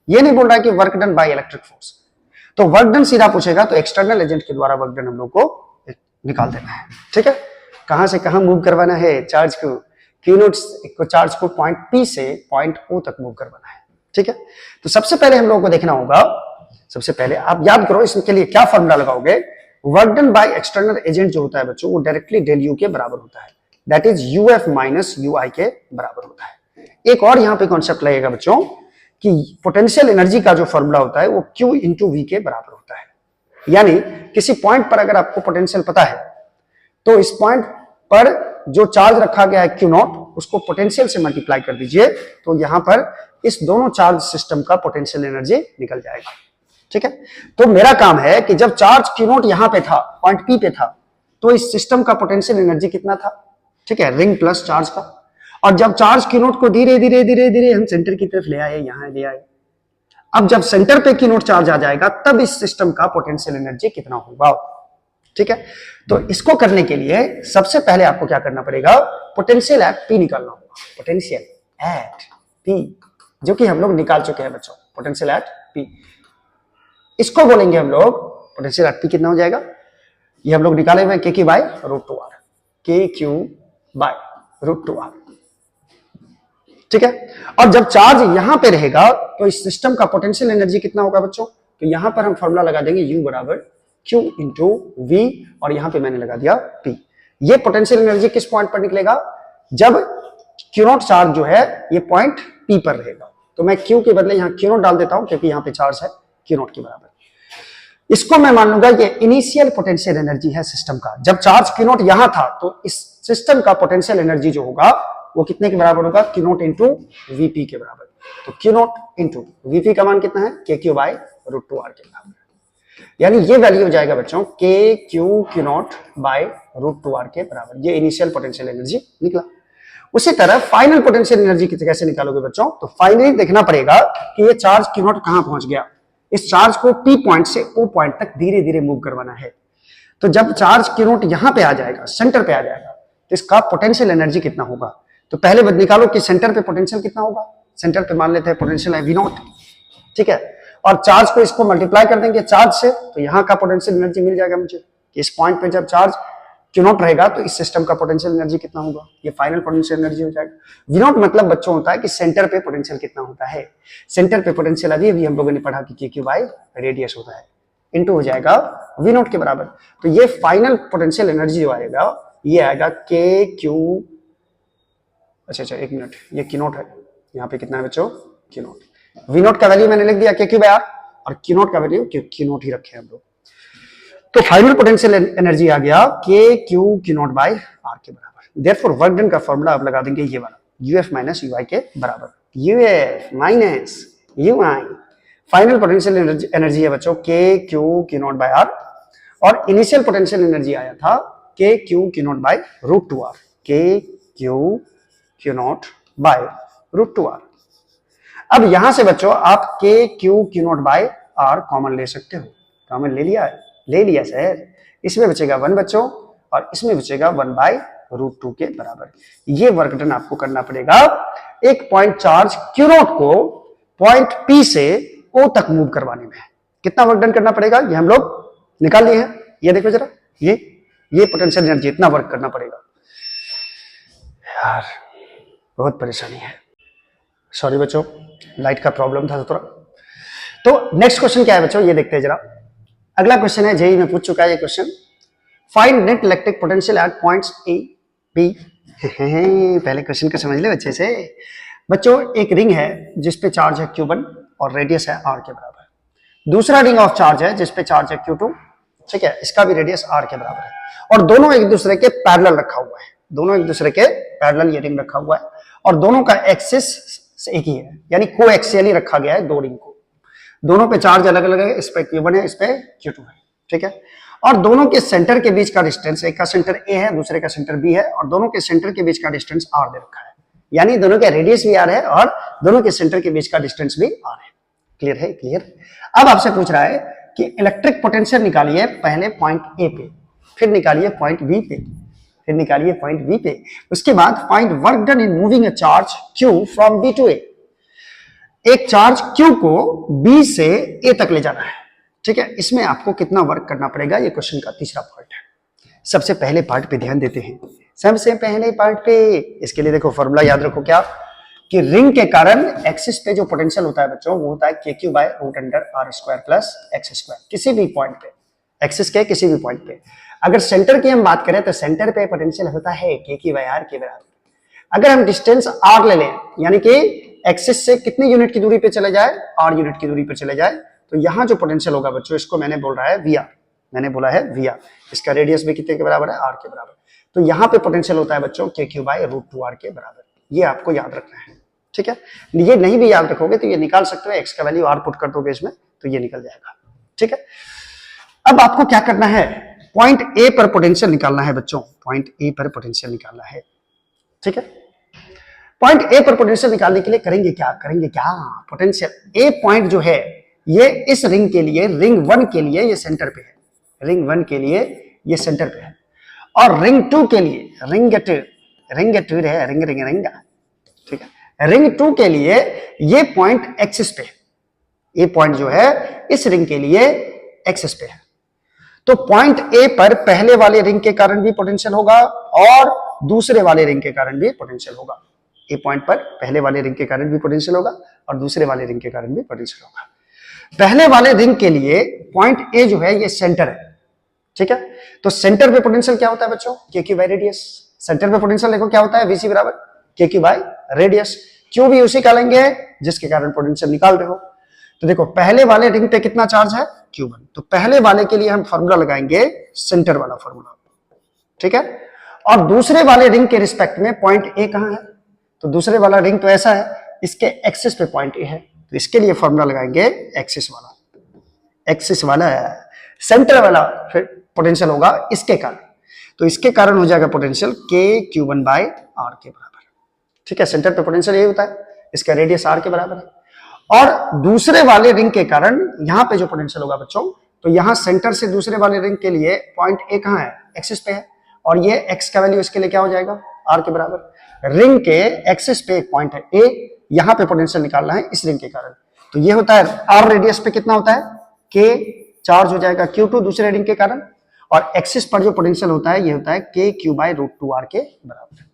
ये नहीं बोल रहा है कि work done by electric force. तो वर्क डन सीधा पूछेगा तो एक्सटर्नल एजेंट के द्वारा वर्क डन हम लोग को निकाल देना है। ठीक है, कहां से कहां मूव करवाना है चार्ज को, क्यू नॉट को चार्ज को पॉइंट पी से पॉइंट ओ तक मूव करवाना है। ठीक है, तो सबसे पहले हम लोगों को देखना होगा, सबसे पहले आप याद करो इसके लिए क्या फॉर्मूला लगाओगे। Work done by external agent जो होता है बच्चों वो डायरेक्टली डेल यू के बराबर होता है, that is UF minus UI के बराबर होता है। एक और यहाँ पे कॉन्सेप्ट लगेगा बच्चों कि पोटेंशियल एनर्जी का जो फॉर्मूला होता है वो क्यू इंटू वी के बराबर होता है। यानी किसी पॉइंट पर अगर आपको पोटेंशियल पता है तो इस पॉइंट पर जो चार्ज रखा गया है क्यू नॉट उसको पोटेंशियल से मल्टीप्लाई कर दीजिए तो यहां पर इस दोनों चार्ज सिस्टम का पोटेंशियल एनर्जी निकल जाएगा। ठीक है, तो मेरा काम है कि जब चार्ज क्यू नॉट यहां पे था पॉइंट पी पे था तो इस सिस्टम का पोटेंशियल एनर्जी कितना था, ठीक है, रिंग प्लस चार्ज का। और जब चार्ज क्यू नॉट को धीरे धीरे धीरे धीरे हम सेंटर की तरफ ले आए, यहां ले आए, अब जब सेंटर पे क्यू नॉट चार्ज आ जाएगा तब इस सिस्टम का पोटेंशियल एनर्जी कितना होगा। ठीक है, तो इसको करने के लिए सबसे पहले आपको क्या करना पड़ेगा, पोटेंशियल एट पी निकालना होगा। पोटेंशियल एट पी जो कि हम लोग निकाल चुके हैं बच्चों, पोटेंशियल एट पी इसको बोलेंगे हम लोग। पोटेंशियल एट पी कितना हो जाएगा, ये हम लोग निकाले हुए K Q by root two are, K Q by root two R. ठीक है, और जब चार्ज यहां पे रहेगा तो इस सिस्टम का पोटेंशियल एनर्जी कितना होगा बच्चों, तो यहां पर हम फॉर्मूला लगा देंगे U बराबर Q इंटू वी और यहां पे मैंने लगा दिया P। ये पोटेंशियल एनर्जी किस पॉइंट पर निकलेगा, जब Q नॉट चार्ज जो है ये पॉइंट P पर रहेगा। तो मैं Q के बदले यहां Q नॉट डाल देता हूं क्योंकि यहां पे चार्ज है Q नॉट के बराबर। इसको मैं मान लूंगा ये इनिशियल पोटेंशियल एनर्जी है सिस्टम का। जब चार्ज Q नॉट यहां था तो इस सिस्टम का पोटेंशियल एनर्जी जो होगा वो कितने के बराबर होगा, Q नॉट इंटू वीपी के बराबर। तो Q नॉट इंटू वीपी का मान कितना है, के Q by root two are के बराबर। यानी ये वैल्यू हो जाएगा बच्चों के q naught by root two are के बराबर। ये इनिशियल पोटेंशियल एनर्जी निकला। उसी तरह फाइनल पोटेंशियल एनर्जी कैसे निकालोगे बच्चों, तो फाइनली देखना पड़ेगा कि ये चार्ज क्यू नॉट कहां पहुंच गया। इस चार्ज को पी पॉइंट से ओ पॉइंट तक धीरे धीरे मूव करवाना है। तो जब चार्ज क्यू नॉट यहां पे आ जाएगा, सेंटर पे आ जाएगा, तो इसका पोटेंशियल एनर्जी कितना होगा। तो पहले निकालो कि सेंटर पे पोटेंशियल कितना होगा। सेंटर पे मान लेते हैं पोटेंशियल है V0, ठीक है, और चार्ज को इसको मल्टीप्लाई कर देंगे चार्ज से, तो यहाँ का पोटेंशियल एनर्जी मिल जाएगा मुझे कि इस पॉइंट पे जब चार्ज Q0 रहेगा तो इस सिस्टम का पोटेंशियल एनर्जी कितना होगा, ये फाइनल पोटेंशियल एनर्जी हो जाएगा। V0 मतलब बच्चों होता है कि सेंटर पे पोटेंशियल कितना होता है। सेंटर पे पोटेंशियल अभी हम लोगों ने पढ़ा कि Q बाय रेडियस होता है, इनटू हो जाएगा V0 के बराबर। तो ये फाइनल पोटेंशियल एनर्जी जो आएगा ये आएगा KQ, अच्छा एक मिनट, ये Q0 है, यहाँ पे कितना है बच्चों Q0। V0 का वैल्यू मैंने लिख दिया KQ बाय R और Q0 का वैल्यू Q0 ही रखे हम लोग। तो फाइनल पोटेंशियल एनर्जी आ गया KQ Q0 बाय R के बराबर। देयरफॉर वर्क डन का फॉर्मूला आप लगा देंगे ये वाला UF माइनस UI के बराबर, UF minus UI। Final potential energy है बच्चों KQ Q0 बाय R और इनिशियल पोटेंशियल एनर्जी आया था KQ Q0 bye √2R, KQ Q0 bye √2R। अब यहां से बच्चों आप KQ Q0 bye R common ले सकते हो। कॉमन ले लिया है, ले लिया सर। इसमें बचेगा 1 बच्चों और इसमें बचेगा 1 बाय √2 के बराबर। ये वर्क डन आपको करना पड़ेगा एक पॉइंट चार्ज Q0 को पॉइंट P से O तक मूव करवाने में। कितना वर्क डन करना पड़ेगा ये हम लोग निकाल लिए हैं। ये देखो जरा, ये पोटेंशियल एनर्जी, इतना वर्क करना पड़ेगा यार, बहुत परेशानी है। सॉरी बच्चों, लाइट का प्रॉब्लम था थोड़ा। तो नेक्स्ट क्वेश्चन क्या है बच्चों, ये देखते हैं जरा। अगला क्वेश्चन है, जेईई में पूछ चुका है ये question. Find net electric potential at points A B. पहले क्वेश्चन को समझ ले अच्छे से बच्चों। एक रिंग है जिसपे चार्ज है Q1 और रेडियस है R के बराबर। दूसरा रिंग ऑफ चार्ज है जिसपे चार्ज है Q2, ठीक है, इसका भी रेडियस R के बराबर है और दोनों एक दूसरे के पैरेलल रखा हुआ है। दोनों एक दूसरे के पैरेलल ये रिंग रखा हुआ है और दोनों का एक्सिस एक ही है, यानी कोएक्सियली रखा गया है दो रिंग को। दोनों पे चार्ज अलग अलग है, इस पे Q1 है, इस पे Q2 है, ठीक है। और दोनों के सेंटर के बीच का डिस्टेंस, एक का सेंटर A है दूसरे का सेंटर B है और दोनों के सेंटर के बीच का डिस्टेंस R दे रखा है, यानी दोनों का रेडियस भी R है और दोनों के सेंटर के बीच का डिस्टेंस भी R है। क्लियर है, क्लियर। अब आपसे पूछ रहा है कि इलेक्ट्रिक पोटेंशियल निकालिए पहले पॉइंट A पे, फिर निकालिए पॉइंट B पे, फिर निकालिए पॉइंट B पे, उसके बाद find work done in moving a charge Q from B to A। एक चार्ज Q को B से A तक ले जाना है, ठीक है। इसमें आपको कितना वर्क करना पड़ेगा, ये क्वेश्चन का तीसरा पार्ट है। सबसे पहले पार्ट पे ध्यान देते हैं, सबसे पहले पार्ट पे। इसके लिए देखो फॉर्मूला याद रखो क्या, कि रिंग के कारण एक्सिस पे जो पोटेंशियल होता है बच्चों वो होता है KQ bye √R² plus x²। किसी भी पॉइंट पे, एक्सिस के किसी भी पॉइंट पे। अगर सेंटर की हम बात करें तो सेंटर पे पोटेंशियल होता है KQ बाय R के बराबर। अगर हम डिस्टेंस R ले लें, यानी कि एक्सिस से कितनी यूनिट की दूरी पे चले जाए, R यूनिट की दूरी पे चले जाए, तो यहाँ जो पोटेंशियल होगा बच्चों, इसको मैंने बोल रहा है VR, मैंने बोला है VR। इसका रेडियस भी कितने के बराबर है, R के बराबर। तो यहाँ पे पोटेंशियल होता है बच्चों KQ बाय √2R के बराबर। ये आपको याद रखना है, ठीक है। ये नहीं भी याद रखोगे तो ये निकाल सकते हो, x का वैल्यू R पुट कर दोगे इसमें तो ये निकल जाएगा, ठीक है। अब आपको क्या करना है, पॉइंट A पर पोटेंशियल निकालना है बच्चों, पॉइंट A पर पोटेंशियल निकालना है, ठीक है। पॉइंट A पर पोटेंशियल निकालने के लिए करेंगे क्या, पोटेंशियल A पॉइंट जो है ये इस रिंग के लिए, रिंग 1 के लिए ये सेंटर पे है, रिंग 1 के लिए ये सेंटर पे है, और रिंग 2 के लिए, रिंग 2 है, रिंग, ठीक है, रिंग 2 के लिए ये पॉइंट एक्सिस पे है। ये पॉइंट जो है इस रिंग के लिए एक्सिस पे है। तो पॉइंट A पर पहले वाले रिंग के कारण भी पोटेंशियल होगा और दूसरे वाले रिंग के कारण भी पोटेंशियल होगा। ए पॉइंट पर पहले वाले रिंग के कारण भी पोटेंशियल होगा और दूसरे वाले रिंग के कारण भी पोटेंशियल होगा। पहले वाले रिंग के लिए पॉइंट ए जो है ये सेंटर है, ठीक है। तो सेंटर पे पोटेंशियल क्या होता है बच्चों, KQ बाय रेडियस। सेंटर पे पोटेंशियल देखो क्या होता है, VC बराबर KQ बाय रेडियस। क्यों भी उसी का लेंगे जिसके कारण पोटेंशियल निकाल रहे हो। तो देखो पहले वाले रिंग पे कितना चार्ज है, Q1। तो पहले वाले के लिए हम फॉर्मूला लगाएंगे सेंटर वाला फॉर्मूला, ठीक है। और दूसरे वाले रिंग के रिस्पेक्ट में पॉइंट ए कहां है, तो दूसरे वाला रिंग तो ऐसा है, इसके एक्सिस पे पॉइंट ए है, तो इसके लिए फॉर्मूला लगाएंगे एक्सिस वाला सेंटर वाला फिर पोटेंशियल होगा इसके कारण। तो इसके कारण हो जाएगा पोटेंशियल KQ1 बाय R के बराबर, ठीक है। सेंटर पे पोटेंशियल ये होता है, इसका रेडियस R के बराबर है। और दूसरे वाले रिंग के कारण यहां पे जो पोटेंशियल होगा बच्चों, तो यहां सेंटर से दूसरे वाले रिंग के लिए पॉइंट ए कहां है, एक्सिस पे है, और ये x का वैल्यू इसके लिए क्या हो जाएगा, r के बराबर। रिंग के एक्सिस पे एक पॉइंट है a, यहां पे पोटेंशियल निकालना है इस रिंग के कारण। तो ये होता है r रेडियस पे कितना होता है k चार्ज हो जाएगा q2 दूसरे रिंग के कारण, और एक्सिस पर जो पोटेंशियल होता है ये होता है k q by root 2r के बराबर।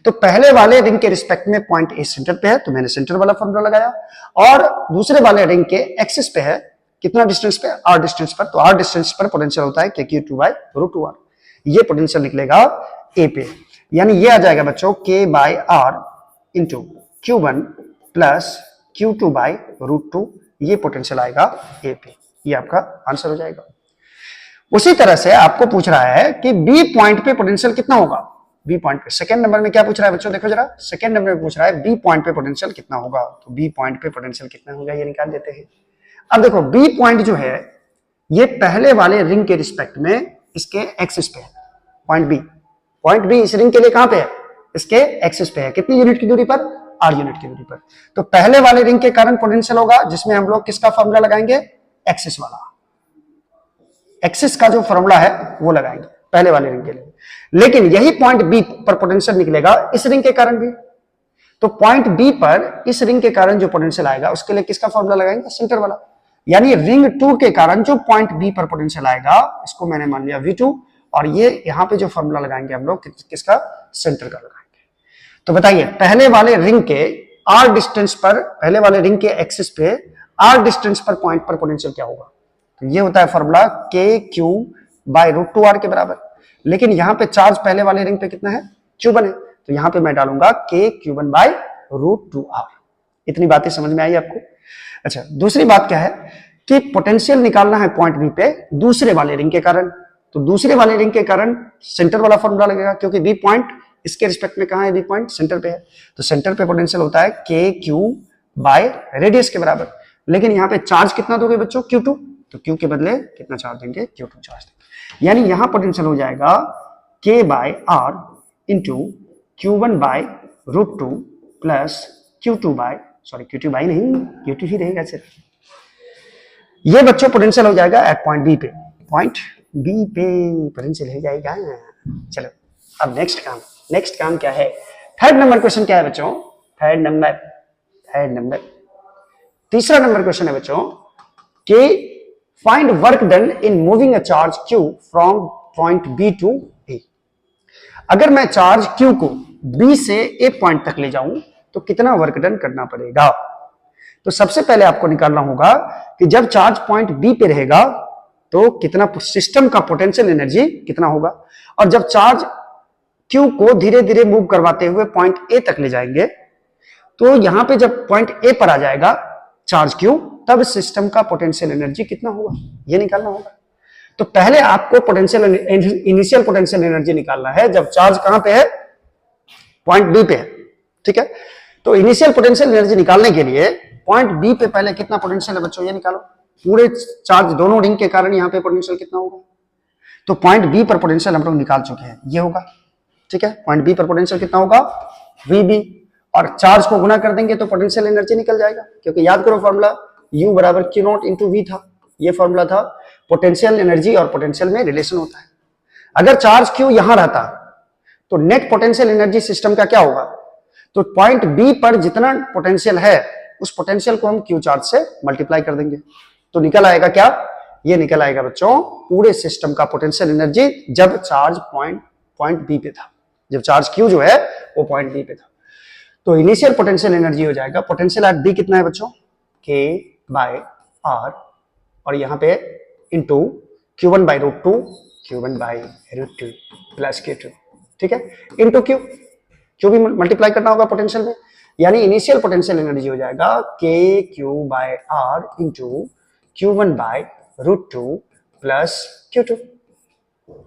तो पहले वाले रिंग के रिस्पेक्ट में पॉइंट ए सेंटर पे है तो मैंने सेंटर वाला फॉर्मूला लगाया, और दूसरे वाले रिंग के एक्सिस पे है कितना डिस्टेंस पे, r डिस्टेंस पर, तो r डिस्टेंस पर पोटेंशियल होता है k q2 by root 2r। ये पोटेंशियल निकलेगा a पे, यानी ये आ जाएगा बच्चों k by r into q1 plus q2 by root 2, ये पोटेंशियल आएगा a पे। ये आपका आंसर हो जाएगा। उसी तरह से आपको पूछ रहा है कि बी पॉइंट पे पोटेंशियल कितना होगा। बी पॉइंट पे सेकंड नंबर में क्या पूछ रहा है बच्चों, देखो जरा, सेकंड नंबर में पूछ रहा है बी पॉइंट पे पोटेंशियल कितना होगा। तो बी पॉइंट पे पोटेंशियल कितना होगा ये निकाल देते हैं। अब देखो बी पॉइंट जो है ये पहले वाले रिंग के रिस्पेक्ट में इसके एक्सिस पे है। पॉइंट बी इस रिंग के लिए कहां पे है, इसके एक्सिस पे है। कितनी यूनिट की दूरी पर, r यूनिट की दूरी पर। तो पहले वाले रिंग के कारण पोटेंशियल होगा जिसमें हम लोग किसका फॉर्मूला लगाएंगे, एक्सिस वाला, एक्सिस का जो फॉर्मूला है वो लगाएंगे पहले वाले रिंग के लिए। लेकिन यही पॉइंट बी पर पोटेंशियल निकलेगा इस रिंग के कारण भी। तो पॉइंट बी पर इस रिंग के कारण जो पोटेंशियल आएगा उसके लिए किसका फॉर्मूला लगाएंगे, सेंटर वाला। यानी रिंग 2 के कारण जो पॉइंट बी पर पोटेंशियल आएगा इसको मैंने मान लिया V2, और ये यहां पे जो फॉर्मूला लगाएंगे हम लोग किसका, सेंटर का लगाएंगे। तो बताइए पहले वाले रिंग के r डिस्टेंस पर, पहले वाले रिंग के एक्सिस पे r डिस्टेंस पर पॉइंट पर पोटेंशियल क्या होगा। तो ये होता है formula k q by root 2r के बराबर। लेकिन यहां पे चार्ज पहले वाले रिंग पे कितना है, q1 है, तो यहां पे मैं डालूंगा k q1 by root 2r। इतनी बातें समझ में आई आपको। अच्छा, दूसरी बात क्या है कि पोटेंशियल निकालना है पॉइंट बी पे दूसरे वाले रिंग के कारण। तो दूसरे वाले रिंग के कारण सेंटर वाला फॉर्मूला लगेगा, क्योंकि बी पॉइंट इसके रिस्पेक्ट में कहां है, बी पॉइंट सेंटर पे है। तो सेंटर पे पोटेंशियल होता है k q बाय रेडियस के बराबर। लेकिन यहाँ पे चार्ज कितना दोगे बच्चों, q2, तो q के बदले कितना चार्ज देंगे, q2 चार्ज देंगे। यानी यहां पोटेंशियल हो जाएगा k by r into q1 by root 2 plus q2 by, sorry q2 by नहीं, q2 ही रहेगा सिर्फ। ये बच्चों पोटेंशियल हो जाएगा एट पॉइंट बी पे, पॉइंट बी पे पोटेंशियल हो जाएगा। चलो अब नेक्स्ट काम क्या है, थर्ड नंबर क्वेश्चन क्या है बच्चों, थर्ड नंबर तीसरा नंबर क्वेश्चन है बच्चों कि find work done in moving a charge q from point b to a। अगर मैं चार्ज q को b से a पॉइंट तक ले जाऊं तो कितना वर्क डन करना पड़ेगा। तो सबसे पहले आपको निकालना होगा कि जब चार्ज पॉइंट बी पे रहेगा तो कितना सिस्टम का पोटेंशियल एनर्जी कितना होगा, और जब चार्ज क्यू को धीरे धीरे मूव करवाते हुए पॉइंट ए तक ले जाएंगे तो यहां पे जब पॉइंट ए पर आ जाएगा चार्ज क्यू, तब सिस्टम का पोटेंशियल एनर्जी कितना होगा ये निकालना होगा। तो पहले आपको पोटेंशियल इनिशियल पोटेंशियल एनर्जी निकालना है जब चार्ज कहां पे है, पॉइंट बी पे है, ठीक है। तो इनिशियल पोटेंशियल एनर्जी निकालने के लिए पॉइंट बी पे पहले कितना पोटेंशियल है बच्चों ये निकालो। पूरे चार्ज दोनों रिंग के कारण यहाँ पे पोटेंशियल कितना होगा, तो पॉइंट बी पर पोटेंशियल हम लोग निकाल चुके हैं, ये होगा, ठीक है। पॉइंट बी पर पोटेंशियल कितना होगा, वीबी, और चार्ज को गुना कर देंगे तो पोटेंशियल एनर्जी निकल जाएगा, क्योंकि याद करो फॉर्मूला U बराबर Q नॉट इंटू वी था, ये फॉर्मूला था। पोटेंशियल एनर्जी और पोटेंशियल में रिलेशन होता है। अगर चार्ज Q यहां रहता तो नेट पोटेंशियल एनर्जी सिस्टम का क्या होगा, तो पॉइंट बी पर जितना पोटेंशियल है उस पोटेंशियल को हम Q चार्ज से मल्टीप्लाई कर देंगे, तो निकल आएगा क्या, ये निकल आएगा बच्चों पूरे सिस्टम का पोटेंशियल एनर्जी जब चार्ज पॉइंट बी पे था, जब चार्ज Q जो है वो पॉइंट बी पे था। तो इनिशियल पोटेंशियल एनर्जी हो जाएगा, पोटेंशियल एट बी कितना है बच्चों, K बाय R, और यहाँ पे into Q1 by root 2, Q1 by root 2 plus Q2, ठीक है, इंटू Q भी मल्टीप्लाई करना होगा पोटेंशियल में। यानी इनिशियल पोटेंशियल एनर्जी हो जाएगा k q by r into q1 by root 2 plus q2,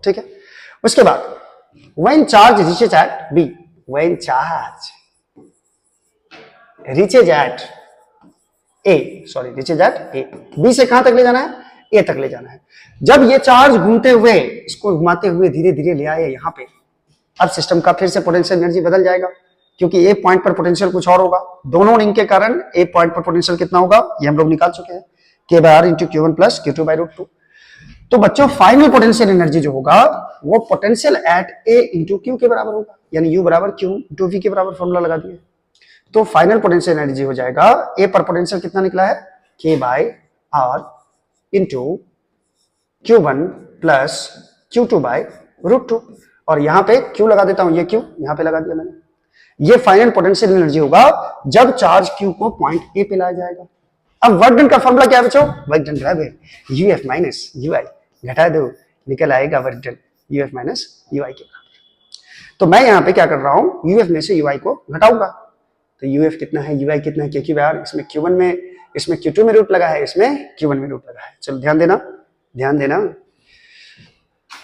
ठीक है। उसके बाद when charge reaches at b, when charge reaches at a, sorry reaches at a, b से कहां तक ले जाना है, a तक ले जाना है। जब ये चार्ज घूमते हुए इसको घुमाते हुए धीरे धीरे ले आए यहाँ पे, अब सिस्टम का फिर से पोटेंशियल एनर्जी बदल जाएगा, क्योंकि ए पॉइंट पर पोटेंशियल कुछ और होगा। दोनों रिंग के कारण ए पॉइंट पर पोटेंशियल कितना होगा ये हम लोग निकाल चुके हैं, k by r into q1 plus q2 by root 2। तो बच्चों फाइनल पोटेंशियल एनर्जी जो होगा वो potential at A into q के बराबर होगा, यानी यू बराबर क्यू इंटू वी के बराबर फॉर्मूला लगा दिए। तो फाइनल पोटेंशियल एनर्जी हो जाएगा ए पर पोटेंशियल कितना निकला है k by r into Q1 plus Q2 by √2, और यहां पे Q लगा देता हूं, ये Q यहां पे लगा दिया मैंने। ये फाइनल पोटेंशियल एनर्जी होगा जब चार्ज Q को पॉइंट ए पे लाया जाएगा। अब वर्क डन का फॉर्मूला क्या है बच्चों, वर्क डन बराबर यूएफ माइनस यूआई, घटा दो निकल आएगा work done UF minus UI के बराबर। तो मैं यहां पे क्या कर रहा हूं, यूएफ में से यूआई को घटाऊंगा, तो यूएफ कितना है, यूआई कितना है, क्योंकि यार इसमें Q1 में, इसमें Q2 में रूट लगा है, इसमें Q1 में रूट लगा है। चलो ध्यान देना,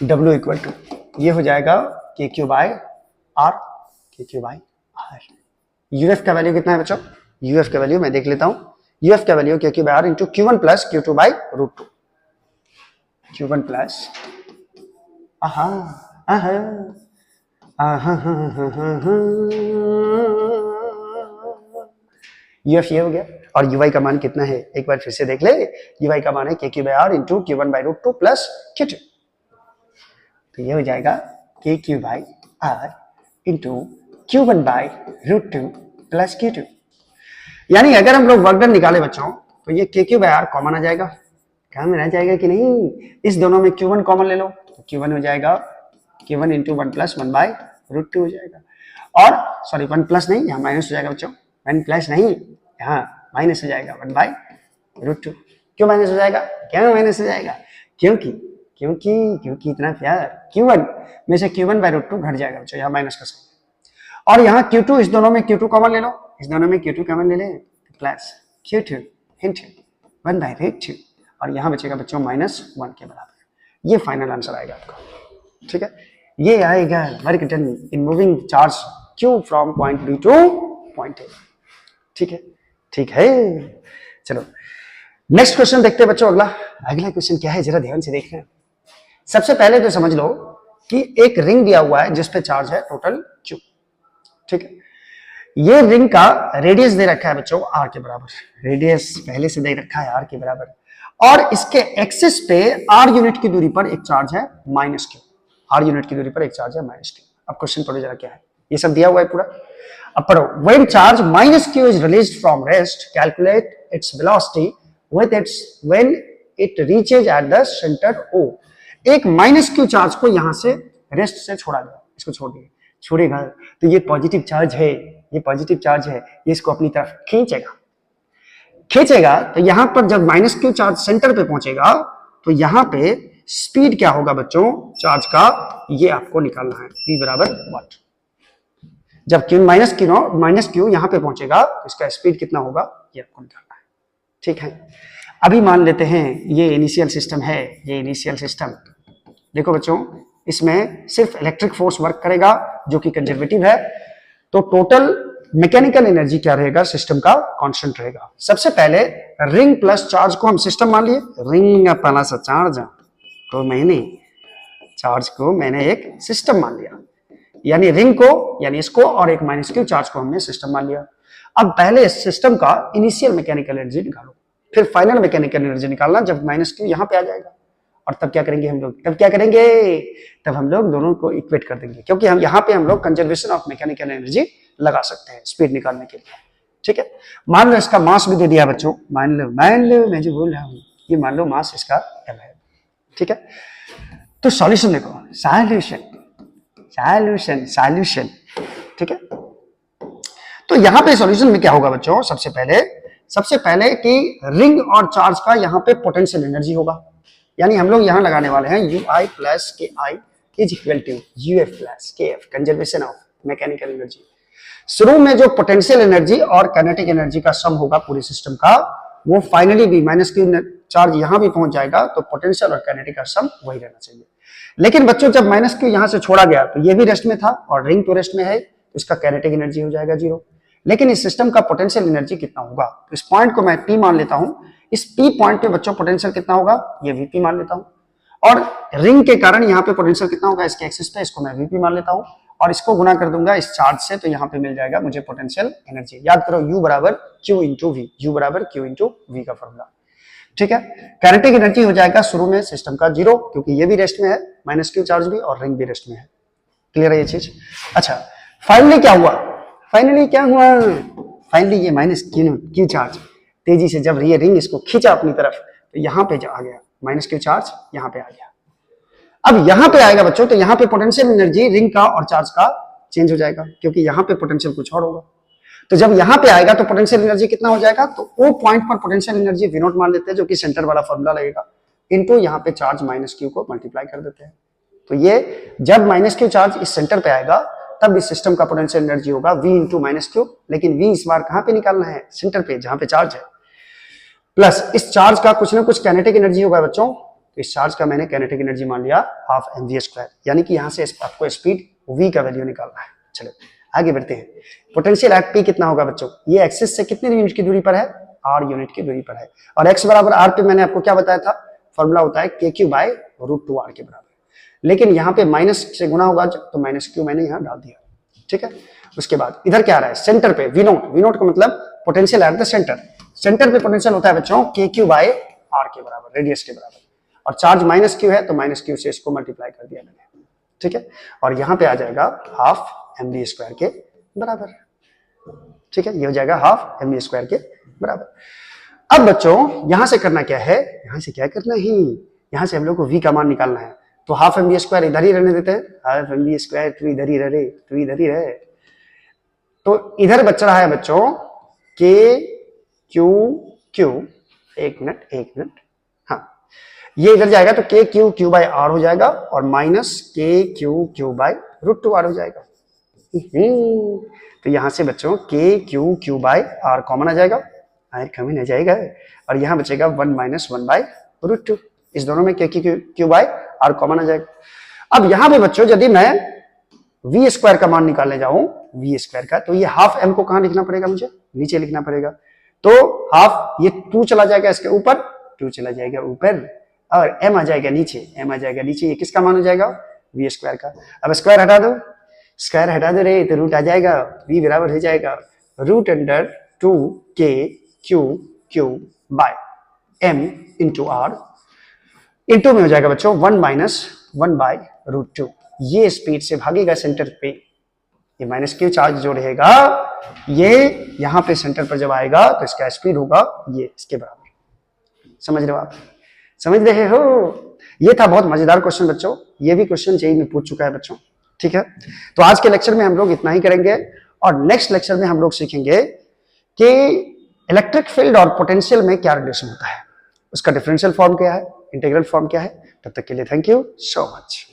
W इक्वल टू ये हो जाएगा k Q by are, K Q by are. UF का वैल्यू कितना है बच्चों, यूएफ का वैल्यू मैं देख लेता हूं, यूएफ का value k Q by r into Q1 plus Q2 by √2, Q1 plus UF ये हो गया, और यूआई का मान कितना है एक बार फिर से देख ले, यूआई का मान है के Q by r into Q1 by √2 plus Q2, तो ये हो जाएगा k Q by r into Q1 by √2 plus Q2। यानी अगर हम लोग वर्क डन निकाले बच्चों तो ये के क्यू बाय आर कॉमन आ जाएगा, कॉमन आ जाएगा कि नहीं, इस दोनों में Q1 कॉमन ले लो, तो Q1 हो जाएगा Q1 इंटू 1 प्लस 1 बाय √2 हो जाएगा, और सॉरी 1 प्लस नहीं, यहाँ माइनस हो जाएगा बच्चों, 1 प्लस नहीं यहाँ माइनस हो जाएगा 1 बाय √2। क्यों माइनस हो जाएगा, क्यों माइनस हो जाएगा, क्योंकि इतना प्यार, Q1 में से Q1 बाय √2 घट जाएगा बच्चों, यहाँ माइनस का साइन, और यहाँ Q2, इस दोनों में Q2 कॉमन ले लो, इस दोनों में Q2 कॉमन ले ले, प्लस Q2 इंटू 1 बाय √2, और यहाँ बचेगा बच्चों -1 के बराबर। ये फाइनल आंसर आएगा आपका, ठीक है, ये आएगा work done in moving charge Q from point B to point A. ठीक है, चलो नेक्स्ट क्वेश्चन देखते हैं बच्चों। अगला क्वेश्चन क्या है, जरा ध्यान से देखना। सबसे पहले तो समझ लो कि एक रिंग दिया हुआ है जिसपे चार्ज है टोटल Q, ठीक है। ये रिंग का रेडियस दे रखा है बच्चों R के बराबर, रेडियस पहले से दे रखा है R के बराबर, और इसके एक्सिस पे R यूनिट की दूरी पर एक चार्ज है -Q, R यूनिट की दूरी पर एक चार्ज है -Q। अब क्वेश्चन पढ़ो जरा क्या है, ये सब दिया हुआ है पूरा, अब पढ़ो। When charge -Q is released from rest, calculate its velocity with its when it reaches at the center O। एक -Q चार्ज को यहां से रेस्ट से छोड़ा गया, इसको छोड़ेगा तो ये पॉजिटिव चार्ज है, ये इसको अपनी तरफ खींचेगा, तो यहां पर जब -Q चार्ज सेंटर पे पहुंचेगा तो यहां पे स्पीड क्या होगा बच्चों चार्ज का, ये आपको निकालना है, v बराबर व्हाट। जब -Q यहां पे पहुंचेगा तो इसका स्पीड कितना होगा, ये आपको निकालना है, ठीक है। अभी मान लेते हैं ये इनिशियल सिस्टम है, ये इनिशियल सिस्टम देखो बच्चों, इसमें सिर्फ इलेक्ट्रिक फोर्स वर्क करेगा जो कि कंजर्वेटिव है, तो टोटल मैकेनिकल एनर्जी क्या रहेगा, सिस्टम का कांस्टेंट रहेगा। सबसे पहले रिंग प्लस चार्ज को हम सिस्टम मान लिए, रिंग प्लस चार्ज को मैंने एक सिस्टम मान लिया, यानी रिंग को, यानी इसको, और एक -Q चार्ज को हमने सिस्टम मान लिया। अब पहले इस सिस्टम का इनिशियल मैकेनिकल एनर्जी निकालो, फिर फाइनल मैकेनिकल एनर्जी निकालना जब -Q यहां पे आ जाएगा, और तब क्या करेंगे हम लोग, तब हम लोग दोनों को इक्वेट कर देंगे, क्योंकि हम यहाँ पे हम लोग कंजर्वेशन ऑफ मैकेनिकल एनर्जी लगा सकते हैं स्पीड निकालने के लिए, ठीक है। मान लो इसका मास भी दे दिया बच्चों, मान लो मैं जो बोल रहा हूँ, ये मान लो मास इसका L है, ठीक है। तो सॉल्यूशन देखो, सॉल्यूशन, ठीक है। तो यहाँ पे सॉल्यूशन में क्या होगा बच्चों, सबसे पहले कि रिंग और चार्ज का यहाँ पे पोटेंशियल एनर्जी होगा, यानी हम लोग यहाँ लगाने वाले हैं UI plus KI is equal to UF plus KF, conservation of mechanical energy. शुरू में जो पोटेंशियल एनर्जी और काइनेटिक एनर्जी का सम होगा पूरे सिस्टम का, वो फाइनली भी -Q चार्ज यहां भी पहुंच जाएगा, तो पोटेंशियल और काइनेटिक का सम वही रहना चाहिए। लेकिन बच्चों जब -Q यहां से छोड़ा गया तो ये भी रेस्ट में था और रिंग तो रेस्ट में है, तो इसका काइनेटिक एनर्जी हो जाएगा 0। लेकिन इस सिस्टम का पोटेंशियल एनर्जी कितना होगा, तो इस पॉइंट को मैं P मान लेता हूं, इस P पॉइंट पे बच्चों पोटेंशियल कितना होगा, ये VP मान लेता हूं, और रिंग के कारण यहाँ पे पोटेंशियल कितना होगा इसके एक्सिस पे, इसको मैं VP मान लेता हूं, और इसको गुना कर दूंगा इस चार्ज से, तो यहाँ पे मिल जाएगा मुझे पोटेंशियल एनर्जी। याद करो U बराबर Q इंटू V, U बराबर Q इंटू V का फॉर्मूला। ठीक है। काइनेटिक एनर्जी हो जाएगा शुरू में सिस्टम का 0, क्योंकि ये भी रेस्ट में है, -q चार्ज भी, और रिंग भी रेस्ट में है। क्लियर है ये चीज? अच्छा, फाइनली क्या हुआ? फाइनली ये -q चार्ज तेजी से जब ये रिंग इसको खींचा अपनी तरफ, तो यहां पे आ गया -q चार्ज, यहां पे आ गया। अब यहां पे आएगा बच्चों, तो यहां पे पोटेंशियल एनर्जी रिंग का और चार्ज का चेंज हो जाएगा, क्योंकि यहां पे पोटेंशियल कुछ और होगा। तो जब यहां पे आएगा तो पोटेंशियल एनर्जी कितना हो जाएगा? तो वो पॉइंट पर पोटेंशियल एनर्जी V0 मान लेते हैं, जो कि सेंटर वाला फॉर्मूला लगेगा, इनटू यहां पे चार्ज -q को मल्टीप्लाई कर देते हैं। तो ये जब -q चार्ज इस सेंटर पे आएगा, तब इस सिस्टम का पोटेंशियल एनर्जी होगा V इंटू -q, लेकिन V इस बार कहां पे निकालना है? सेंटर पे, जहां पे चार्ज है, प्लस इस चार्ज का कुछ ना कुछ काइनेटिक एनर्जी होगा बच्चों। तो इस चार्ज का मैंने काइनेटिक एनर्जी मान लिया 12 mv², यानी कि यहां से आपको स्पीड v का वैल्यू निकालना है। चलो आगे बढ़ते हैं। पोटेंशियल एट p कितना होगा बच्चों? ये एक्सिस से कितने यूनिट की दूरी पर है? r यूनिट की दूरी पर है, और x बराबर r पे मैंने आपको क्या बताया था? फॉर्मूला होता है kq बाय √2r के बराबर, लेकिन यहाँ पे माइनस से गुना होगा तो -q मैंने यहाँ डाल दिया। ठीक है। उसके बाद इधर क्या आ रहा है? सेंटर पे V0 का मतलब potential at the centre. Centre पे पोटेंशियल होता है बच्चों kq बाय r के बराबर, रेडियस के बराबर, और चार्ज -q है तो -q से इसको मल्टीप्लाई कर दिया मैंने। ठीक है, और यहाँ पे आ जाएगा 12 mv² के बराबर। ठीक है, ये हो जाएगा 12 mv² के बराबर। अब बच्चों यहां से करना क्या है? यहां से क्या करना है? यहां से हम लोग को v का मान निकालना है, तो 12 mv² इधर ही रहने देते हैं। 12 mv² तो इधर ही रहे, तो इधर ही रहे, तो इधर बच रहा है बच्चों k q q, एक मिनट, हाँ, ये इधर जाएगा तो k q q by r हो जाएगा, और minus k q q by √2r हो जाएगा। तो यहां से बच्चों k q q by r common आ जाएगा, कॉमन आ जाएगा, और यहां बचेगा 1 - 1 बाय √2। इस दोनों में k q by r common आ जाएगा। अब यहां पे बच्चों यदि मैं v² का मान निकालने जाऊं, v² का, तो ये 12 m को कहां लिखना पड़ेगा? मुझे नीचे लिखना पड़ेगा। तो हाफ ये 2 चला जाएगा इसके ऊपर, 2 चला जाएगा ऊपर, और m आ जाएगा नीचे, m आ जाएगा नीचे। ये किसका मान हो जाएगा? v² का। अब स्क्वायर हटा दो रे, तो रूट आ जाएगा, v बराबर हो जाएगा √2k q by m into r, into में हो जाएगा बच्चों 1 - 1 बाय √2। ये स्पीड से भागेगा सेंटर पे, ये -q चार्ज जो रहेगा ये यहां पे सेंटर पर जब आएगा तो इसका स्पीड होगा ये इसके बराबर। समझ रहे हो आप? समझ रहे हो? ये था बहुत मजेदार क्वेश्चन बच्चों, ये भी क्वेश्चन जेईई में पूछ चुका है बच्चों। ठीक है, तो आज के लेक्चर में हम लोग इतना ही करेंगे, और नेक्स्ट लेक्चर में हम लोग सीखेंगे कि इलेक्ट्रिक फील्ड और पोटेंशियल में क्या रिलेशन होता है, उसका डिफरेंशियल फॉर्म क्या है, इंटीग्रल फॉर्म क्या है। तब तक के लिए थैंक यू सो मच।